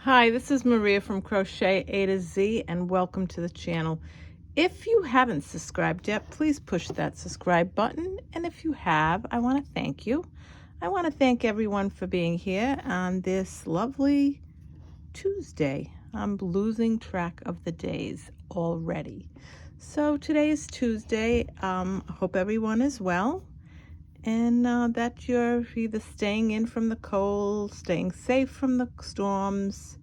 Hi, this is Maria from Crochet A to Z, and welcome to the channel. If you haven't subscribed yet, please push that subscribe button. And if you have, I want to thank you. I want to thank everyone for being here on this lovely Tuesday. I'm losing track of the days already. So today is Tuesday. I hope everyone is well and that you're either staying in from the cold, staying safe from the storms,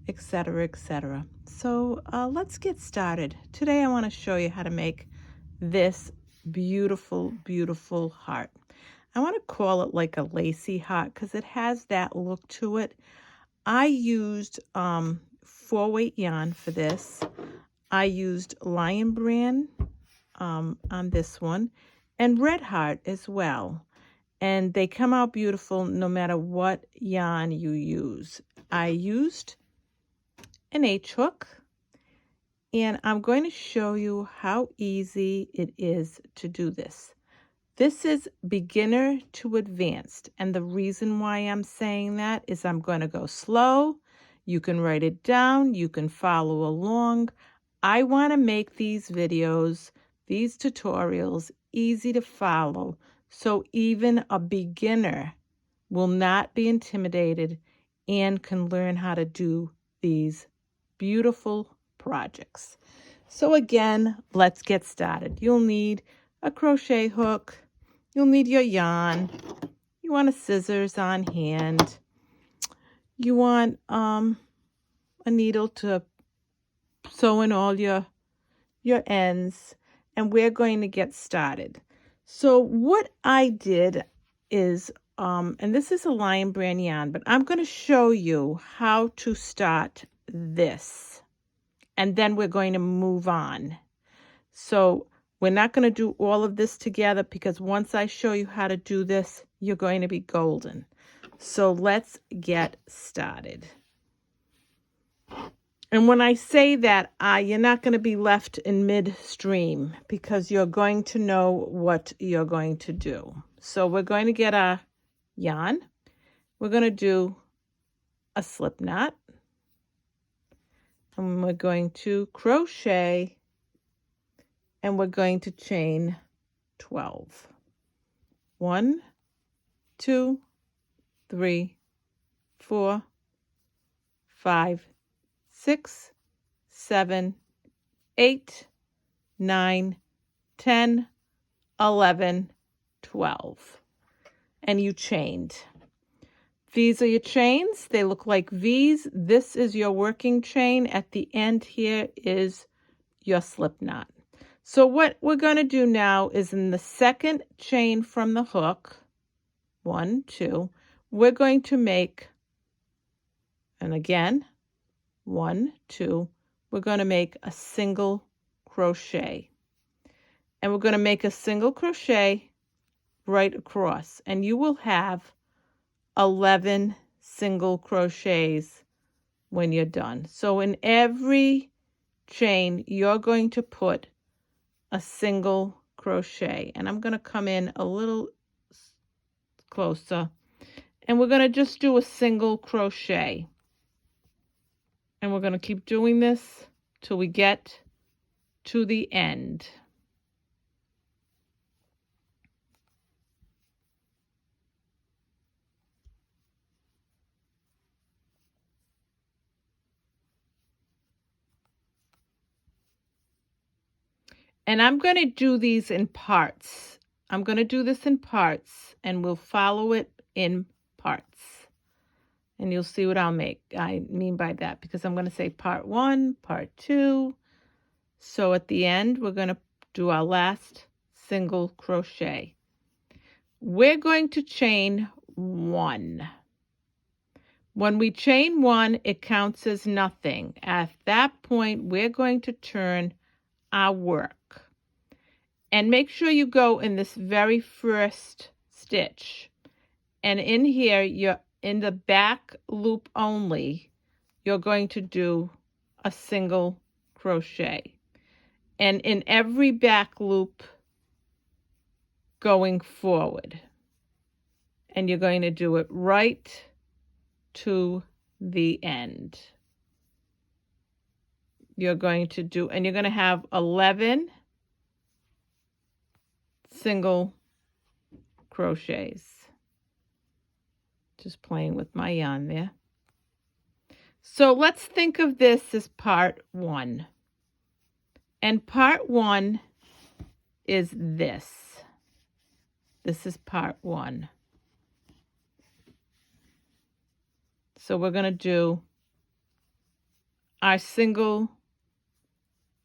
etc., etc. So let's get started. Today I want to show you how to make this beautiful, beautiful heart. I want to call it like a lacy heart because it has that look to it. I used 4-weight yarn for this. I used Lion Brand on this one and Red Heart as well. And they come out beautiful no matter what yarn you use. I used an H hook, and I'm going to show you how easy it is to do this. This is beginner to advanced, and the reason why I'm saying that is I'm going to go slow. You can write it down, you can follow along. I want to make these videos, these tutorials, easy to follow, so even a beginner will not be intimidated and can learn how to do these beautiful projects. So again, let's get started. You'll need a crochet hook, you'll need your yarn, you want a scissors on hand, you want a needle to sew in all your ends, and we're going to get started. So what I did is, and this is a Lion Brand yarn, but I'm going to show you how to start this, and then we're going to move on. So we're not going to do all of this together because once I show you how to do this, you're going to be golden. So let's get started. And when I say that, you're not going to be left in midstream because you're going to know what you're going to do. So we're going to get our yarn. We're going to do a slip knot. And we're going to crochet. And we're going to chain 12. 1, 2, 3, 4, 5, 6, 7, 8, 9, 10, 11, 12. And you chained. These are your chains. They look like V's. This is your working chain. At the end here is your slip knot. So what we're going to do now is in the second chain from the hook, 1, 2, we're going to make, and again, 1, 2, we're going to make a single crochet. And we're going to make a single crochet right across. And you will have 11 single crochets when you're done. So in every chain, you're going to put a single crochet. And I'm going to come in a little closer. And we're going to just do a single crochet. And we're going to keep doing this till we get to the end. And I'm going to do these in parts. I'm going to do this in parts, and we'll follow it in parts. And you'll see what I mean by that, because I'm going to say part 1, part 2. So at the end, we're going to do our last single crochet. We're going to chain 1. When we chain 1, it counts as nothing. At that point, we're going to turn our work. And make sure you go in this very first stitch. And in here, you're in the back loop only, you're going to do a single crochet. And in every back loop going forward. And you're going to do it right to the end. You're going to do, and you're going to have 11 single crochets. Just playing with my yarn there. So let's think of this as part 1. And part 1 is this. This is part 1. So we're going to do our single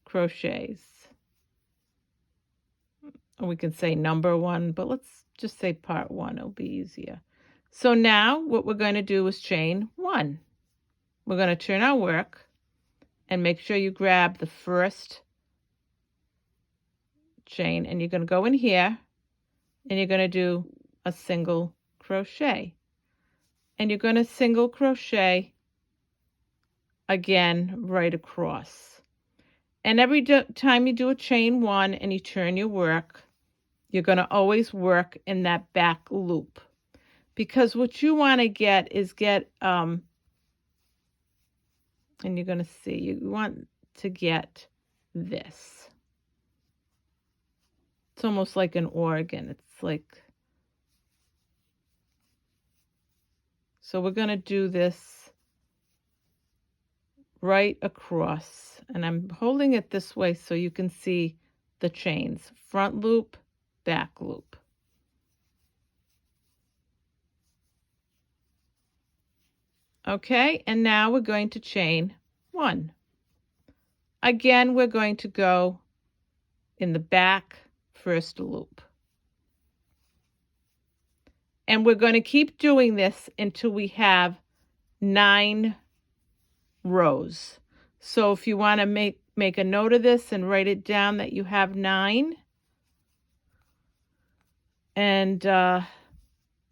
crochets. Or we can say number 1, but let's just say part 1. It'll be easier. So now what we're going to do is chain 1. We're going to turn our work and make sure you grab the first chain, and you're going to go in here and you're going to do a single crochet. And you're going to single crochet again right across. And every time you do a chain 1 and you turn your work, you're going to always work in that back loop. Because what you want to get is and you're going to see, you want to get this. It's almost like an organ. It's like, so we're going to do this right across. And I'm holding it this way so you can see the chains. Front loop, back loop. Okay, and now we're going to chain 1. Again, we're going to go in the back first loop. And we're going to keep doing this until we have 9 rows. So if you want to make a note of this and write it down that you have 9. And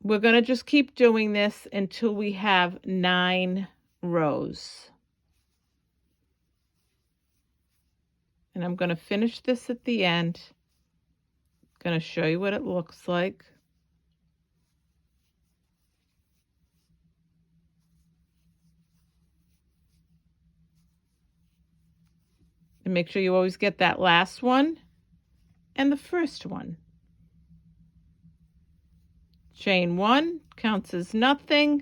we're going to just keep doing this until we have 9 rows. And I'm going to finish this at the end. I'm going to show you what it looks like. And make sure you always get that last one and the first one. Chain 1 counts as nothing.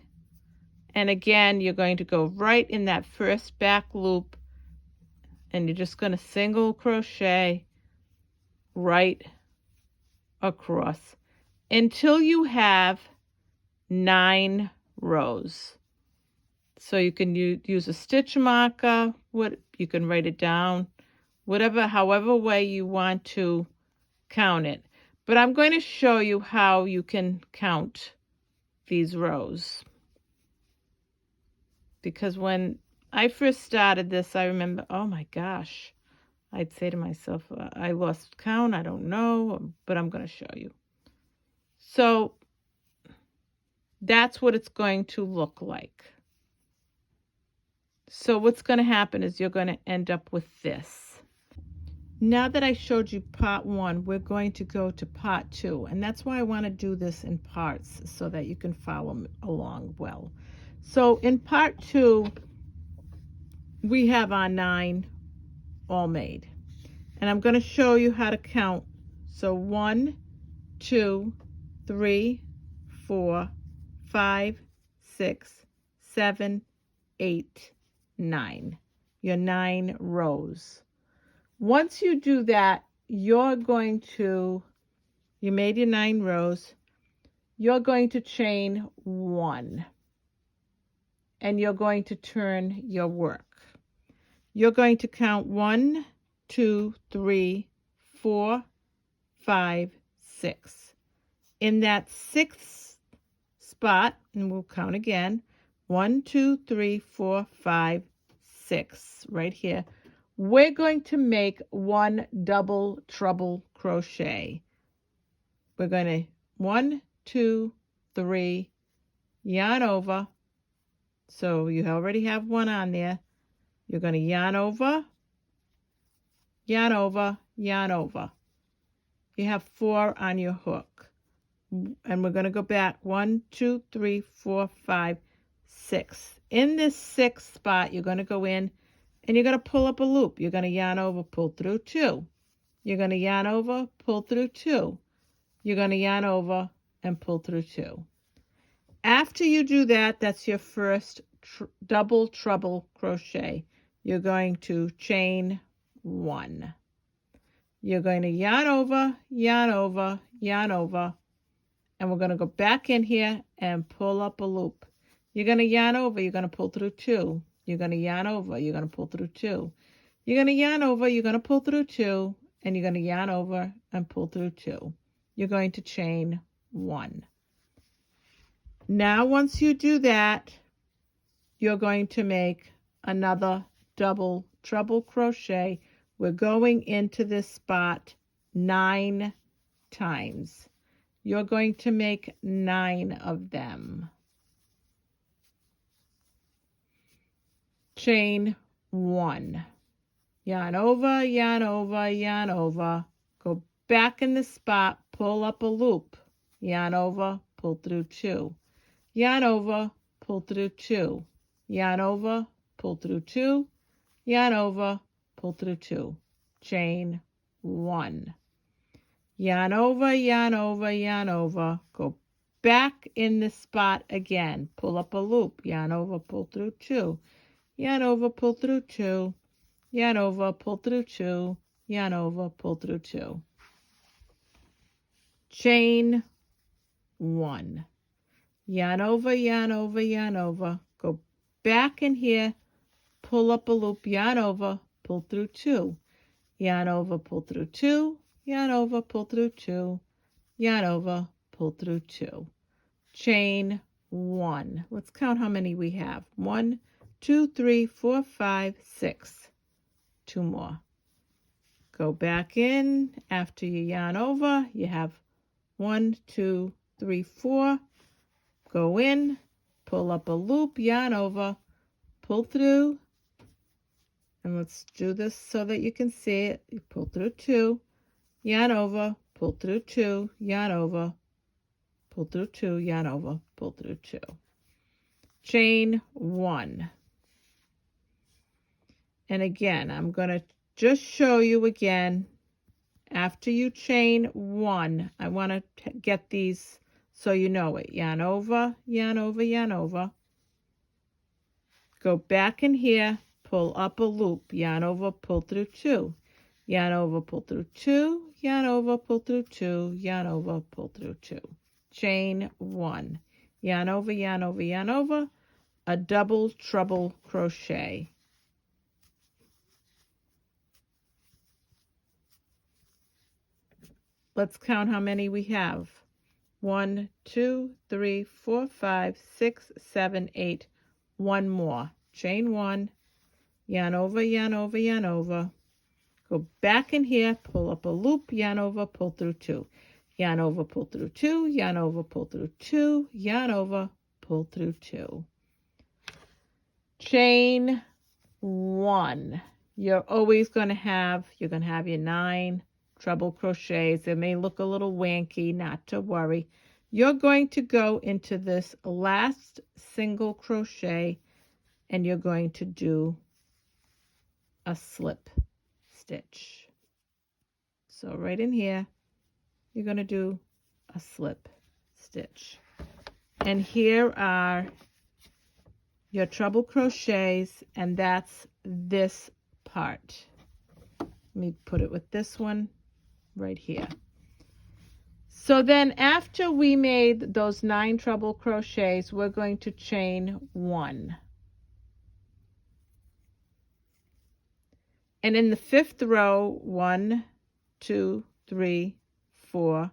And again, you're going to go right in that first back loop, and you're just going to single crochet right across until you have 9 rows. So you can use a stitch marker, you can write it down, however way you want to count it. But I'm going to show you how you can count these rows. Because when I first started this, I remember, oh my gosh, I'd say to myself, I lost count, I don't know, but I'm going to show you. So that's what it's going to look like. So what's going to happen is you're going to end up with this. Now that I showed you part 1, we're going to go to part 2. And that's why I want to do this in parts so that you can follow along well. So in part 2, we have our 9 all made. And I'm going to show you how to count. So 1, 2, 3, 4, 5, 6, 7, 8, 9. Your 9 rows. Once you do that, you made your 9 rows, you're going to chain 1. And you're going to turn your work. You're going to count 1, 2, 3, 4, 5, 6. In that 6th spot, and we'll count again, 1, 2, 3, 4, 5, 6, right here. We're going to make 1 double treble crochet. We're going to 1, 2, 3, yarn over. So you already have 1 on there. You're going to yarn over, yarn over, yarn over. You have 4 on your hook. And we're going to go back 1, 2, 3, 4, 5, 6. in this 6th spot, you're going to go in and you're going to pull up a loop. You're going to yarn over, pull through 2. You're going to yarn over, pull through 2. You're going to yarn over and pull through 2. After you do that, that's your first double treble crochet. You're going to chain 1. You're going to yarn over, yarn over, yarn over, and we're going to go back in here and pull up a loop. You're going to yarn over, you're going to pull through 2. You're going to yarn over, you're going to pull through 2. You're going to yarn over, you're going to pull through 2, and you're going to yarn over and pull through 2. You're going to chain 1. Now, once you do that, you're going to make another double treble crochet. We're going into this spot 9 times. You're going to make 9 of them. Chain 1. Yarn over, yarn over, yarn over. Go back in the spot, pull up a loop. Yarn over, pull through 2. Yarn over, pull through 2. Yarn over, pull through 2. Yarn over, pull through 2. Chain 1. Yarn over, yarn over, yarn over. Go back in the spot again. Pull up a loop. Yarn over, pull through 2. Yarn over, pull through 2. Yarn over, pull through 2. Yarn over, pull through 2. Chain 1. Yarn over, yarn over, yarn over. Go back in here, pull up a loop, yarn over, pull through 2. Yarn over, pull through 2. Yarn over, pull through 2. Yarn over, pull through 2. Chain 1. Let's count how many we have. 1, 2, 3, 4, 5, 6. 2 more. Go back in. After you yarn over, you have 1, 2, 3, 4. Go in, pull up a loop, yarn over, pull through, and let's do this so that you can see it. You pull through 2, yarn over, pull through 2, yarn over, pull through 2, yarn over, pull through 2. Chain 1. And again, I'm going to just show you again. After you chain 1, I want to get these so you know it. Yarn over, yarn over, yarn over. Go back in here, pull up a loop, yarn over, pull through 2. Yarn over, pull through 2, yarn over, pull through 2, yarn over, pull through 2. Chain 1. Yarn over, yarn over, yarn over. A double treble crochet. Let's count how many we have. 1, 2, 3, 4, 5, 6, 7, 8. 1 more. Chain 1. Yarn over, yarn over, yarn over. Go back in here, pull up a loop, yarn over, pull through 2. Yarn over, pull through 2, yarn over, pull through 2, yarn over, pull through 2. Chain 1. You're always going to have, your 9 treble crochets. It may look a little wanky, not to worry. You're going to go into this last single crochet and you're going to do a slip stitch. So right in here, you're going to do a slip stitch. And here are your treble crochets, and that's this part. Let me put it with this one right here. So then after we made those 9 treble crochets, we're going to chain 1. And in the 5th row, 1, 2, 3, 4.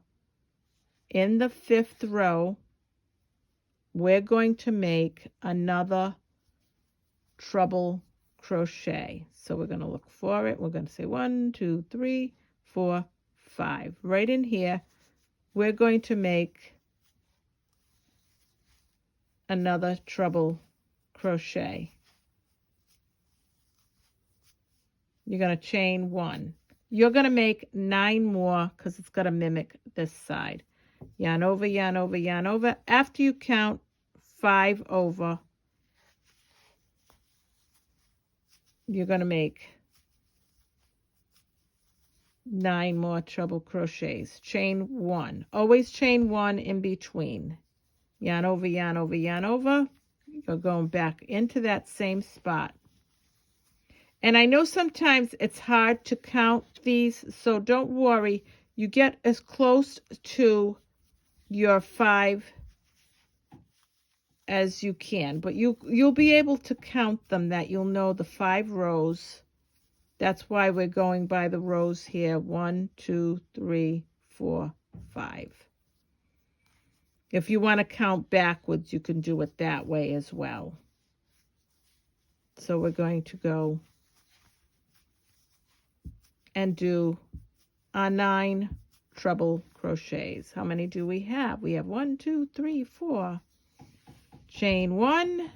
In the 5th row, we're going to make another treble crochet. So we're going to look for it. We're going to say 1, 2, 3, 4, 5. Right in here, we're going to make another treble crochet. You're going to chain 1. You're going to make 9 more because it's going to mimic this side. Yarn over, yarn over, yarn over. After you count 5 over, you're going to make 9 more treble crochets. Chain 1. Always chain 1 in between. Yarn over, yarn over, yarn over. You're going back into that same spot. And I know sometimes it's hard to count these, so don't worry. You get as close to your 5 as you can, but you'll be able to count them, that you'll know the 5 rows. That's why we're going by the rows here. 1, 2, 3, 4, 5. If you want to count backwards, you can do it that way as well. So we're going to go and do our 9 treble crochets. How many do we have? We have 1, 2, 3, 4. Chain 1.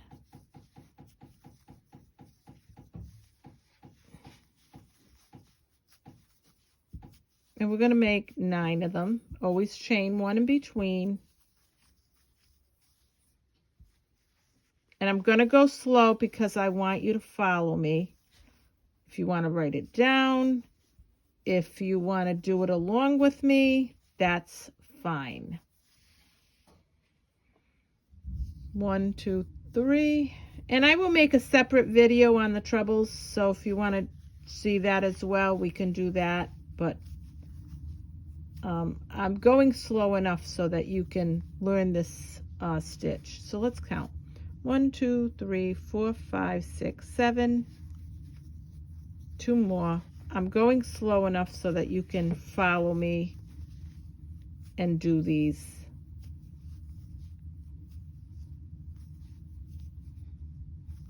And we're going to make 9 of them. Always chain 1 in between. And I'm going to go slow because I want you to follow me. If you want to write it down, if you want to do it along with me, that's fine. 1, 2, 3. And I will make a separate video on the trebles, so if you want to see that as well, we can do that. But I'm going slow enough so that you can learn this stitch. So let's count. 1, 2, 3, 4, 5, 6, 7. 2 more. I'm going slow enough so that you can follow me and do these.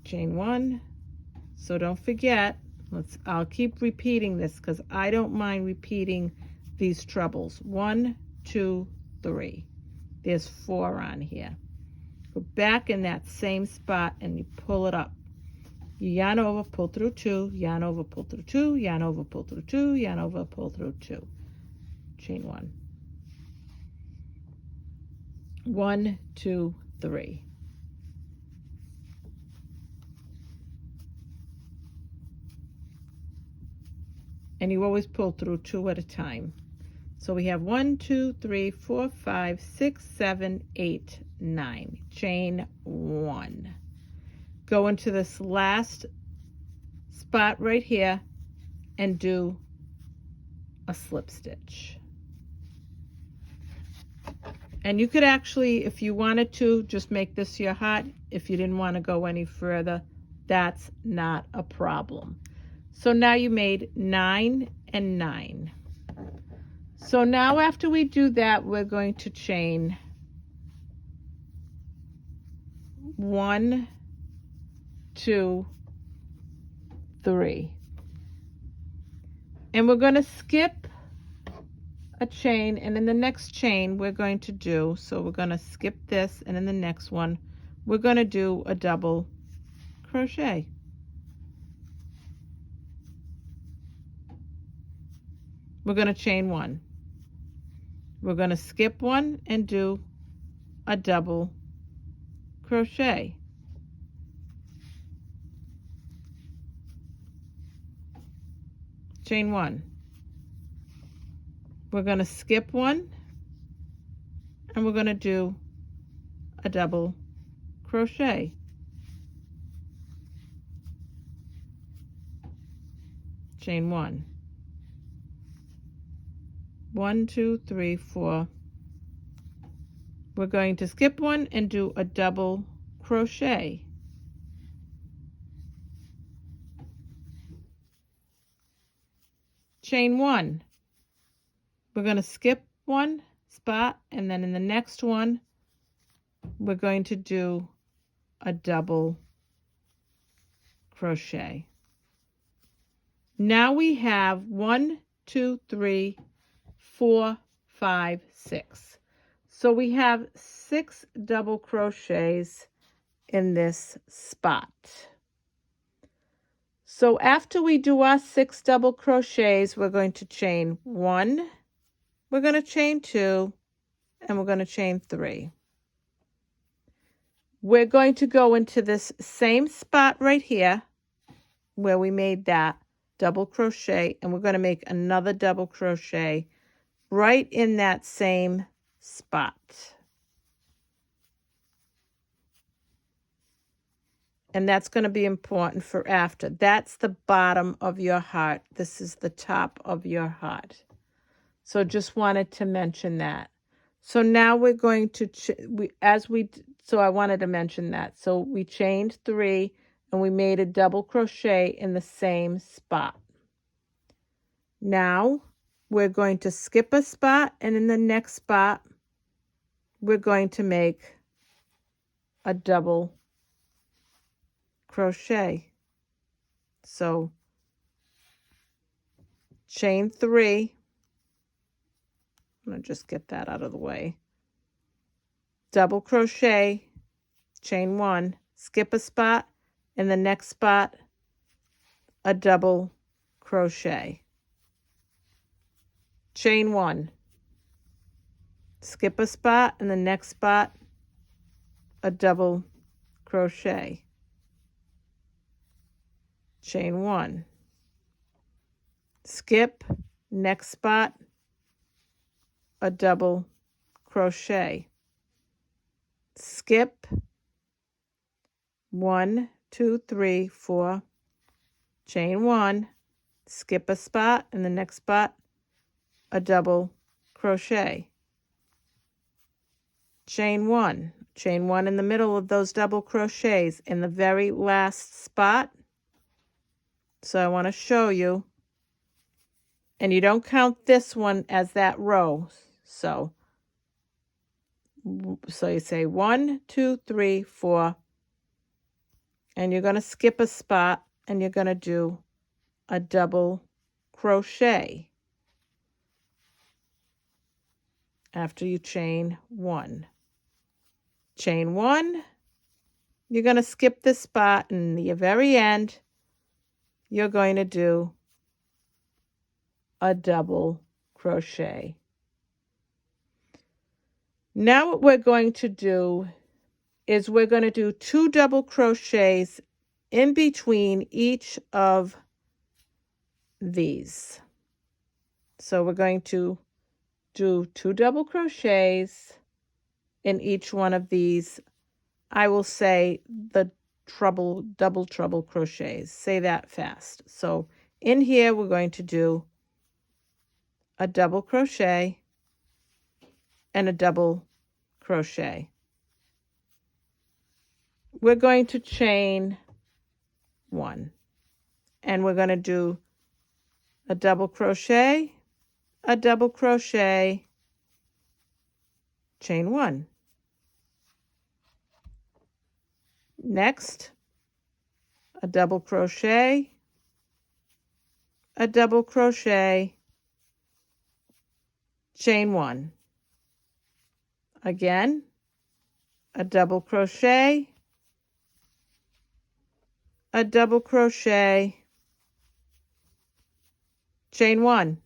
Chain 1. So don't forget, I'll keep repeating this because I don't mind repeating these trebles. 1, 2, 3. There's 4 on here. Go back in that same spot and you pull it up. You yarn over, pull through 2, yarn over, pull through 2, yarn over, pull through 2, yarn over, pull through 2. Chain 1. 1, 2, 3. And you always pull through 2 at a time. So we have 1, 2, 3, 4, 5, 6, 7, 8, 9. Chain 1. Go into this last spot right here and do a slip stitch. And you could actually, if you wanted to, just make this your heart. If you didn't want to go any further, that's not a problem. So now you made 9 and 9. So now after we do that, we're going to chain 1, 2, 3. And we're going to skip a chain, and in the next chain we're going to do, so we're going to skip this, and in the next one we're going to do a double crochet. We're going to chain 1. We're going to skip 1 and do a double crochet. Chain 1. We're going to skip 1 and we're going to do a double crochet. Chain 1. 1, 2, 3, 4. We're going to skip 1 and do a double crochet. Chain 1. We're going to skip 1 spot, and then in the next one we're going to do a double crochet. Now we have 1, 2, 3, 4, 5, 6. So we have 6 double crochets in this spot. So after we do our 6 double crochets, we're going to chain 1, we're going to chain 2, and we're going to chain 3. We're going to go into this same spot right here where we made that double crochet, and we're going to make another double crochet right in that same spot. And that's going to be important for after. That's the bottom of your heart. This is the top of your heart. So just wanted to mention that. So now we're going to, so I wanted to mention that. So we chained 3 and we made a double crochet in the same spot. Now we're going to skip a spot, and in the next spot, we're going to make a double crochet. So chain 3. I'm going to just get that out of the way. Double crochet, chain 1, skip a spot, in the next spot, a double crochet. Chain 1, skip a spot, in the next spot, a double crochet. Chain 1, skip, next spot, a double crochet. Skip, 1, 2, 3, 4, chain 1, skip a spot, in the next spot, a double crochet. Chain 1 in the middle of those double crochets in the very last spot. So I want to show you, and you don't count this one as that row. So you say 1, 2, 3, 4, and you're going to skip a spot, and you're going to do a double crochet after you chain 1. Chain 1, you're going to skip this spot, and the very end, you're going to do a double crochet. Now what we're going to do is we're going to do 2 double crochets in between each of these. So we're going to do 2 double crochets in each one of these. I will say the double treble crochets. Say that fast. So in here we're going to do a double crochet and a double crochet. We're going to chain 1, and we're going to do a double crochet, chain 1. Next, a double crochet, chain 1. Again, a double crochet, chain 1.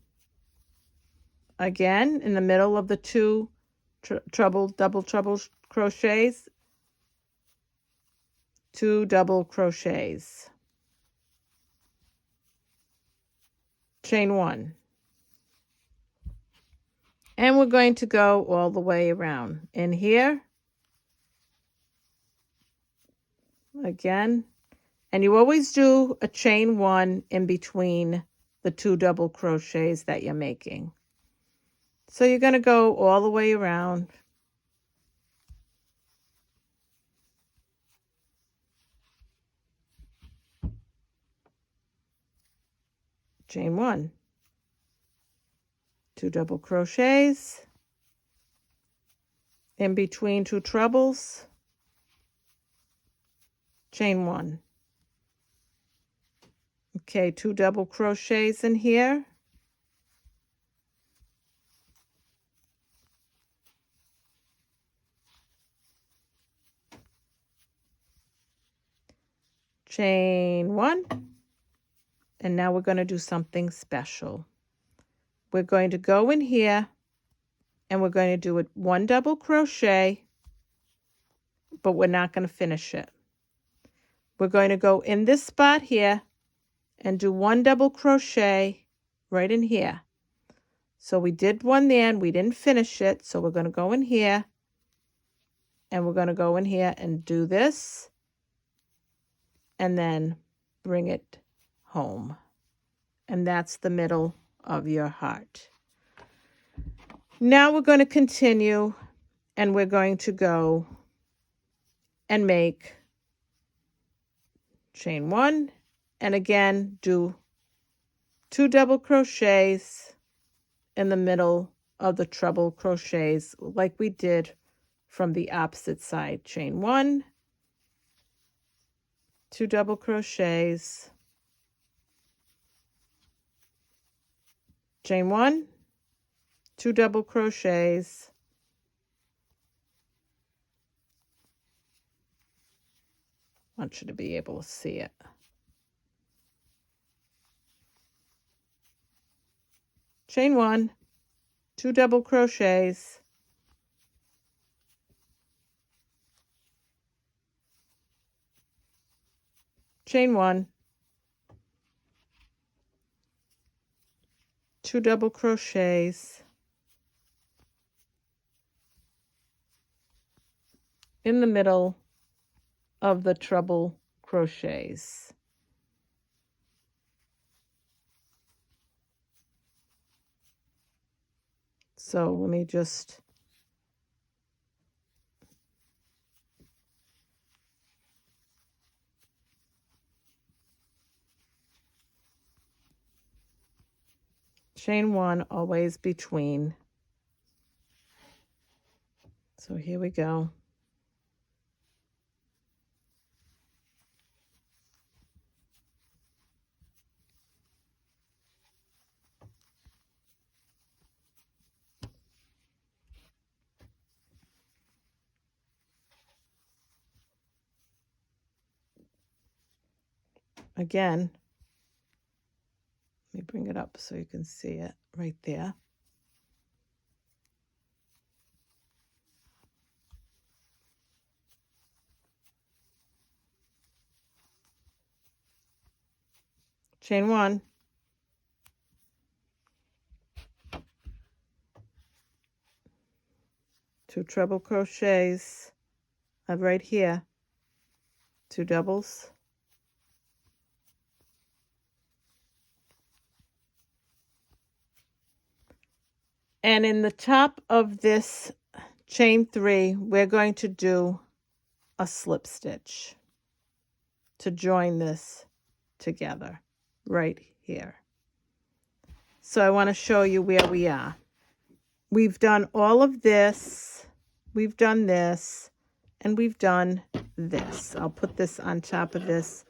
Again, in the middle of the 2 double treble crochets, 2 double crochets. Chain 1. And we're going to go all the way around. In here, again, and you always do a chain 1 in between the 2 double crochets that you're making. So you're going to go all the way around. Chain 1, 2 double crochets in between 2 trebles, chain 1. Okay, 2 double crochets in here. Chain 1. And now we're going to do something special. We're going to go in here and we're going to do 1 double crochet, but we're not going to finish it. We're going to go in this spot here and do 1 double crochet right in here. So we did one there and we didn't finish it, so we're going to go in here and we're going to go in here and do this and then bring it home. And that's the middle of your heart. Now we're going to continue and we're going to go and make chain 1 and again do 2 double crochets in the middle of the treble crochets like we did from the opposite side. Chain 1, 2 double crochets, chain 1, 2 double crochets, I want you to be able to see it. Chain 1, 2 double crochets, chain 1, 2 double crochets in the middle of the treble crochets. So let me just chain 1 always between. So here we go. Again, let me bring it up so you can see it right there. Chain 1, 2 treble crochets of right here, 2 doubles, and in the top of this chain 3 we're going to do a slip stitch to join this together right here. So I want to show you where we are. We've done all of this, we've done this, and we've done this. I'll put this on top of this.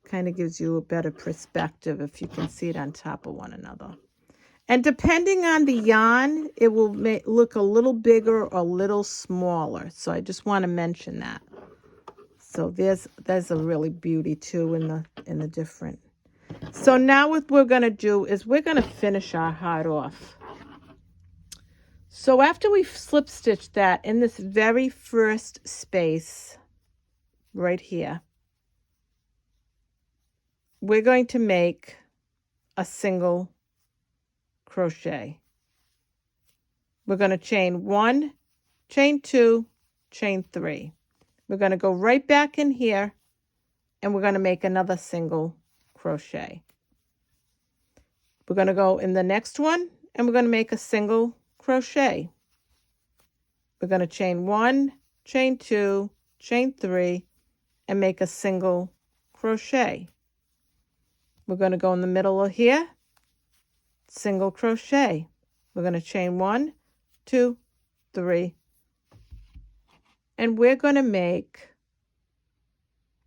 Kind of gives you a better perspective if you can see it on top of one another. And depending on the yarn, it will look a little bigger or a little smaller. So I just want to mention that. So there's a really beauty too in the different. So now what we're going to do is we're going to finish our heart off. So after we've slip stitched that in this very first space right here, we're going to make a single crochet. We're going to chain 1, chain 2, chain 3. We're going to go right back in here and we're going to make another single crochet. We're going to go in the next one and we're going to make a single crochet. We're going to chain 1, chain 2, chain 3, and make a single crochet. We're going to go in the middle of here, single crochet. We're going to chain 1, 2, 3, and we're going to make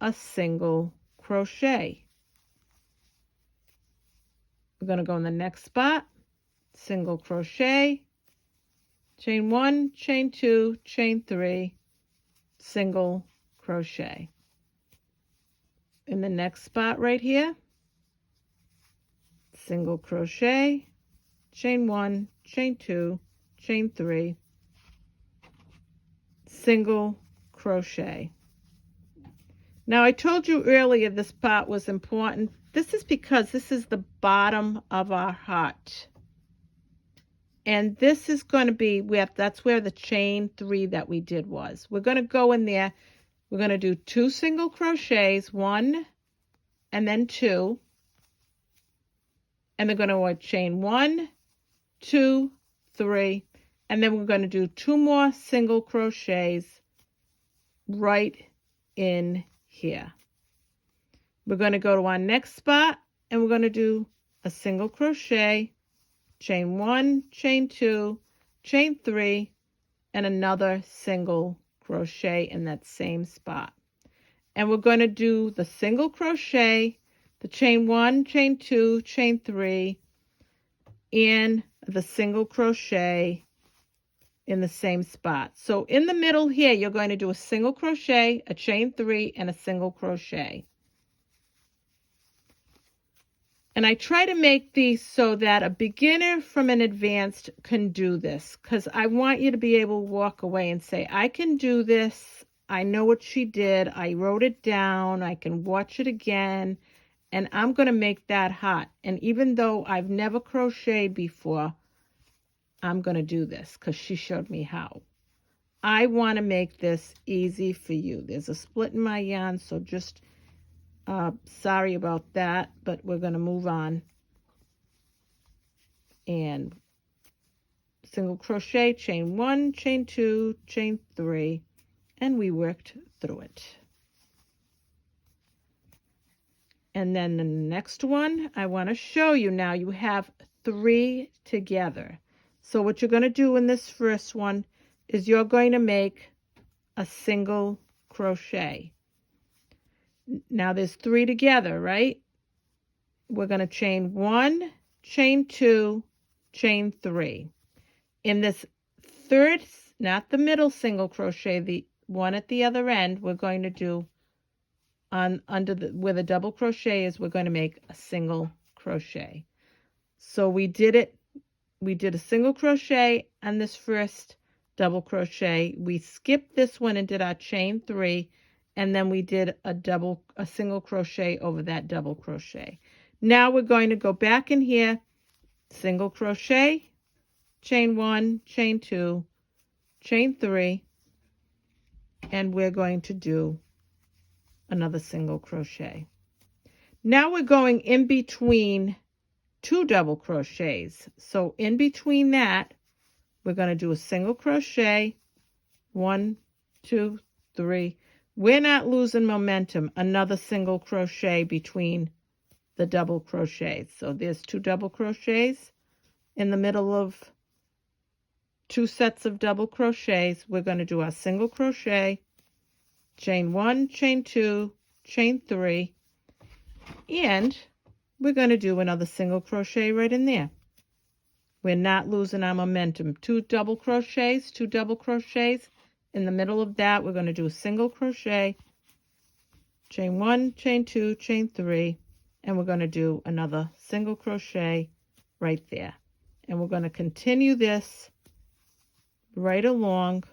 a single crochet. We're going to go in the next spot, single crochet, chain 1, chain 2, chain 3, single crochet. In the next spot right here, single crochet, chain 1, chain 2, chain 3, single crochet. Now, I told you earlier this part was important. This is because this is the bottom of our heart. And this is going to be where, that's where the chain 3 that we did was. We're going to go in there. We're going to do 2 single crochets, 1 and then 2. And they're going to chain 1, 2, 3. And then we're going to do 2 more single crochets right in here. We're going to go to our next spot and we're going to do a single crochet, chain 1, chain 2, chain 3, and another single crochet in that same spot. And we're going to do the single crochet, the chain 1, chain 2, chain 3, and the single crochet in the same spot. So in the middle here, you're going to do a single crochet, a chain 3, and a single crochet. And I try to make these so that a beginner from an advanced can do this, because I want you to be able to walk away and say, I can do this. I know what she did. I wrote it down. I can watch it again, and I'm going to make that hot. And even though I've never crocheted before, I'm going to do this because she showed me how. I want to make this easy for you. There's a split in my yarn, so just sorry about that, but we're going to move on. And single crochet, chain 1, chain 2, chain 3, and we worked through it. And then the next one, I want to show you now. You have 3 together. So what you're going to do in this first one is you're going to make a single crochet. Now there's 3 together, right? We're going to chain 1, chain 2, chain 3. In this third, not the middle single crochet, the one at the other end, we're going to do under the where the double crochet is, we're going to make a single crochet. So we did a single crochet on this first double crochet. We skipped this one and did our chain 3, and then we did a single crochet over that double crochet. Now we're going to go back in here, single crochet, chain 1, chain 2, chain 3, and we're going to do another single crochet. Now we're going in between 2 double crochets. So in between that, we're going to do a single crochet, 1, 2, 3. We're not losing momentum. Another single crochet between the double crochets. So there's 2 double crochets in the middle of 2 sets of double crochets. We're going to do our single crochet, chain 1, chain 2, chain 3, and we're going to do another single crochet right in there. We're not losing our momentum. 2 double crochets, 2 double crochets. In the middle of that, we're going to do a single crochet, chain 1, chain 2, chain 3, and we're going to do another single crochet right there. And we're going to continue this right along.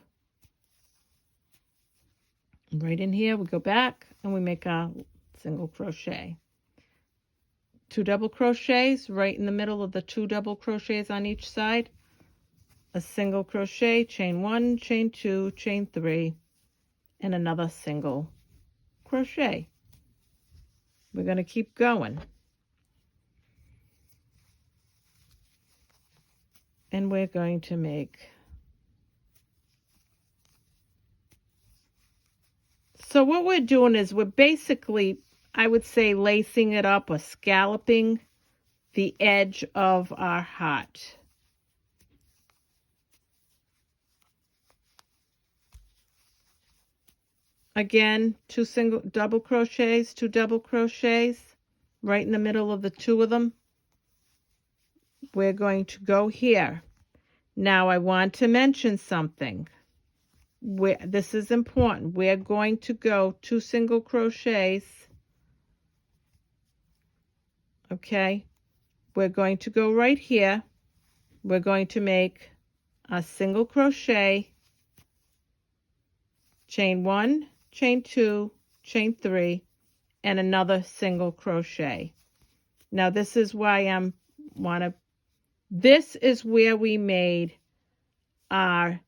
Right in here, we go back and we make a single crochet. 2 double crochets right in the middle of the 2 double crochets on each side. A single crochet, chain 1, chain 2, chain 3, and another single crochet. We're going to keep going. And we're going to make, so what we're doing is we're basically, I would say, lacing it up or scalloping the edge of our heart. Again, 2 double crochets, 2 double crochets right in the middle of the 2 of them. We're going to go here. Now I want to mention something. This is important. We're going to go 2 single crochets. Okay, we're going to go right here. We're going to make a single crochet, chain 1, chain 2, chain 3, and another single crochet. Now this is why this is where we made our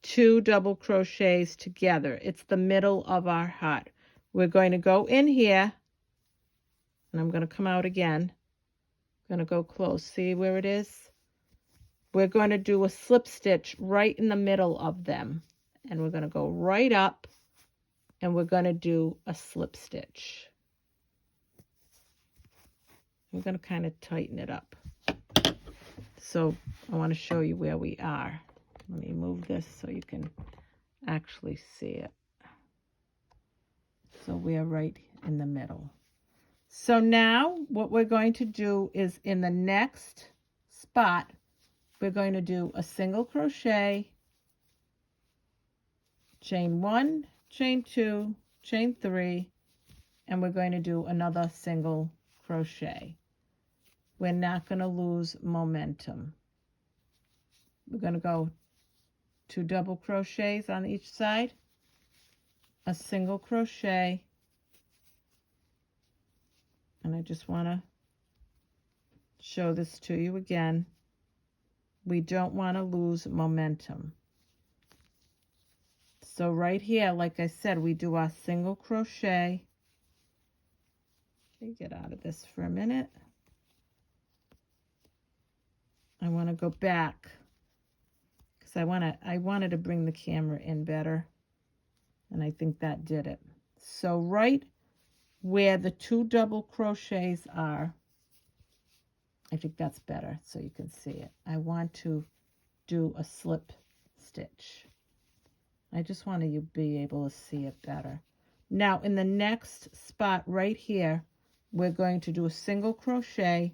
2 double crochets together. It's the middle of our heart. We're going to go in here, and I'm going to come out again. I'm going to go close. See where it is? We're going to do a slip stitch right in the middle of them. And we're going to go right up, and we're going to do a slip stitch. I'm going to kind of tighten it up. So I want to show you where we are. Let me move this so you can actually see it. So we're right in the middle. So now what we're going to do is in the next spot, we're going to do a single crochet, chain 1, chain 2, chain 3, and we're going to do another single crochet. We're not going to lose momentum. We're going to go 2 double crochets on each side, a single crochet, and I just want to show this to you again. We don't want to lose momentum. So right here, like I said, we do our single crochet. Let me get out of this for a minute. I want to go back because I wanted to bring the camera in better, and I think that did it. So right where the 2 double crochets are, I think that's better so you can see it. I want to do a slip stitch. I just want you to be able to see it better. Now in the next spot right here, we're going to do a single crochet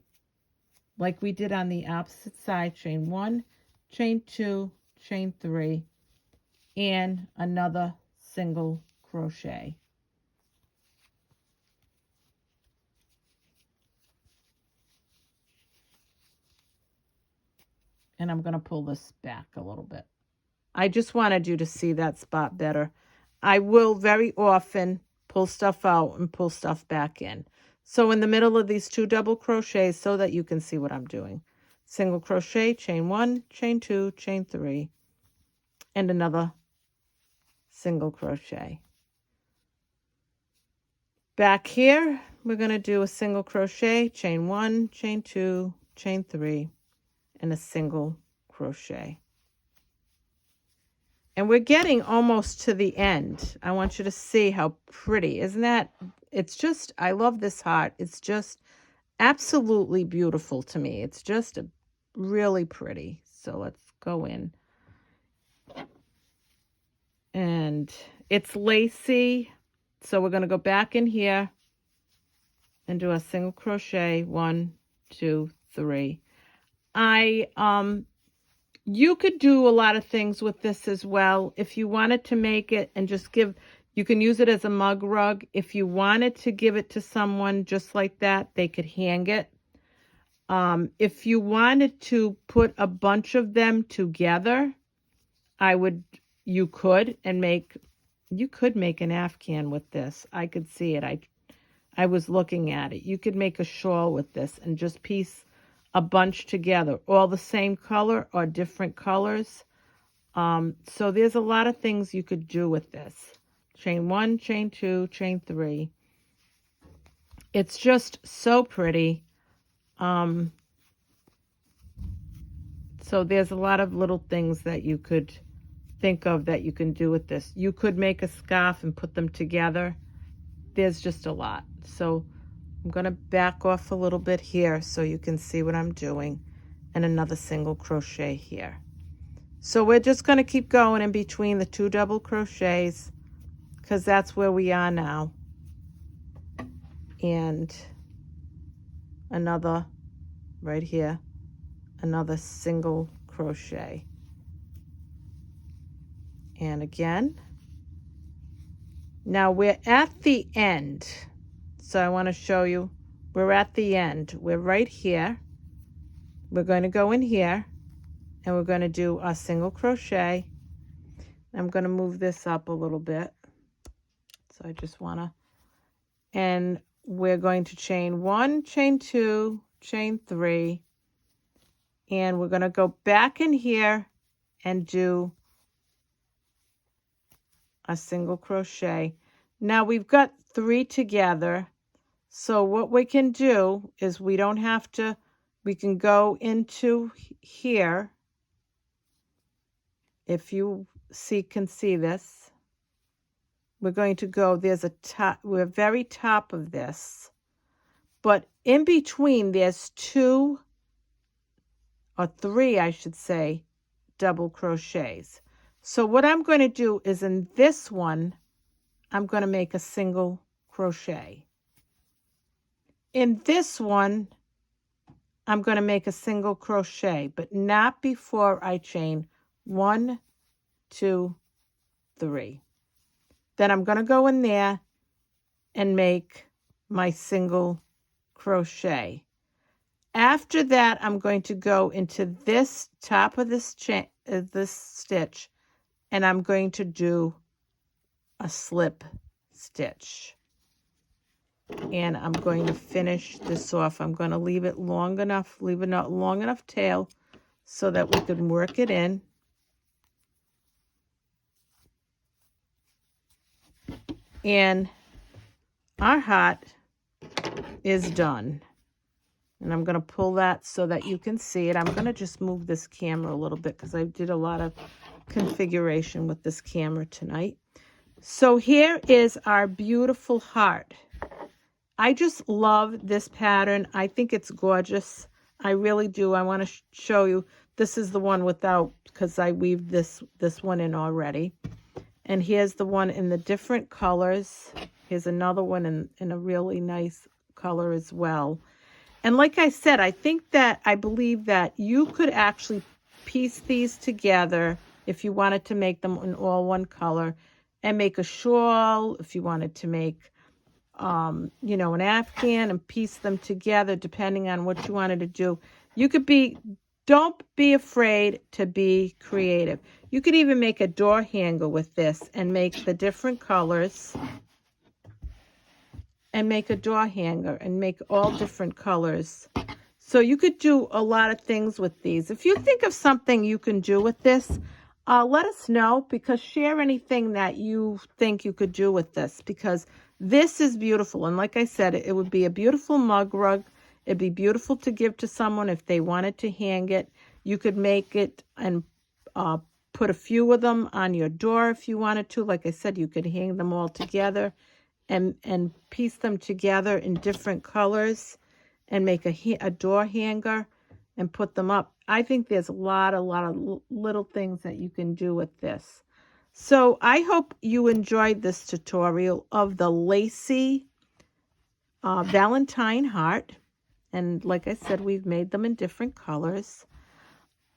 like we did on the opposite side, chain 1, chain 2, chain 3, and another single crochet. And I'm going to pull this back a little bit. I just wanted you to see that spot better. I will very often pull stuff out and pull stuff back in. So in the middle of these 2 double crochets, so that you can see what I'm doing. Single crochet, chain 1, chain 2, chain 3, and another single crochet. Back here, we're going to do a single crochet, chain 1, chain 2, chain 3, and a single crochet. And we're getting almost to the end. I want you to see how pretty. Isn't that? It's just, I love this heart. It's just absolutely beautiful to me. It's just really pretty. So let's go in. And it's lacy. So we're going to go back in here and do a single crochet. 1, 2, 3. You could do a lot of things with this as well. If you wanted to make it and just you can use it as a mug rug. If you wanted to give it to someone just like that, they could hang it. If you wanted to put a bunch of them together, you could make an Afghan with this. I could see it. I was looking at it. You could make a shawl with this and just piece a bunch together, all the same color or different colors. So there's a lot of things you could do with this. Chain 1, chain 2, chain 3. It's just so pretty. So there's a lot of little things that you could think of that you can do with this. You could make a scarf and put them together. There's just a lot. So I'm going to back off a little bit here so you can see what I'm doing, and another single crochet here. So we're just going to keep going in between the 2 double crochets because that's where we are now. And another right here, another single crochet. And again. Now we're at the end. So I want to show you, we're at the end. We're right here. We're going to go in here and we're going to do a single crochet. I'm going to move this up a little bit. So I just want to and we're going to chain 1, chain 2, chain 3, and we're going to go back in here and do a single crochet. Now we've got 3 together, so what we can do is we don't have to, we can go into here. If you can see this, we're going to go, there's a top, we're very top of this, but in between there's 2 or 3, I should say, double crochets. So what I'm going to do is in this one, I'm going to make a single crochet. In this one, I'm going to make a single crochet, but not before I chain 1, 2, 3. Then I'm going to go in there and make my single crochet. After that, I'm going to go into this top of this stitch, and I'm going to do a slip stitch. And I'm going to finish this off. I'm going to leave it long enough, leave a long enough tail so that we can work it in. And our heart is done. And I'm going to pull that so that you can see it. I'm going to just move this camera a little bit because I did a lot of configuration with this camera tonight. So here is our beautiful heart. I just love this pattern. I think it's gorgeous. I really do. I want to show you. This is the one without, because I weaved this one in already. And here's the one in the different colors. Here's another one in a really nice color as well. And like I said, I believe that you could actually piece these together if you wanted to make them in all one color and make a shawl, if you wanted to make, you know, an afghan and piece them together depending on what you wanted to do. You could don't be afraid to be creative. You could even make a door hanger with this and make the different colors and make a door hanger and make all different colors. So you could do a lot of things with these. If you think of something you can do with this, let us know, because share anything that you think you could do with this, because this is beautiful. And like I said, it would be a beautiful mug rug. It'd be beautiful to give to someone if they wanted to hang it. You could make it and put a few of them on your door if you wanted to. Like I said, you could hang them all together and piece them together in different colors and make a door hanger and put them up. I think there's a lot of little things that you can do with this. So I hope you enjoyed this tutorial of the lacy Valentine heart. And like I said, we've made them in different colors.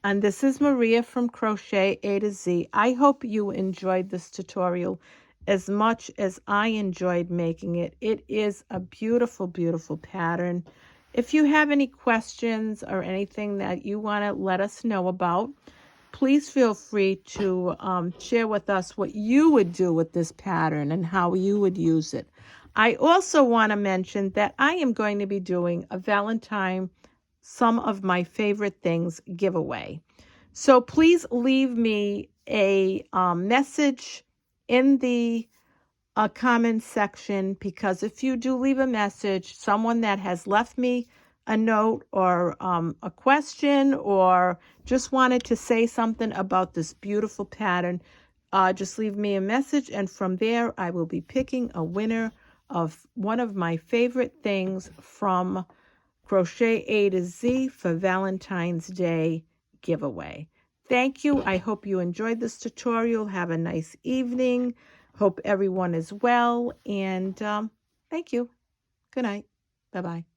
And this is Maria from Crochet A to Z. I hope you enjoyed this tutorial as much as I enjoyed making it. It is a beautiful, beautiful pattern. If you have any questions or anything that you want to let us know about, please feel free to share with us what you would do with this pattern and how you would use it. I also want to mention that I am going to be doing a Valentine Some of My Favorite Things giveaway. So please leave me a message in the comment section, because if you do leave a message, someone that has left me a note or a question or just wanted to say something about this beautiful pattern, just leave me a message, and from there I will be picking a winner of one of my favorite things from Crochet A to Z for Valentine's Day giveaway. Thank you. I hope you enjoyed this tutorial. Have a nice evening. Hope everyone is well, and thank you. Good night. Bye-bye.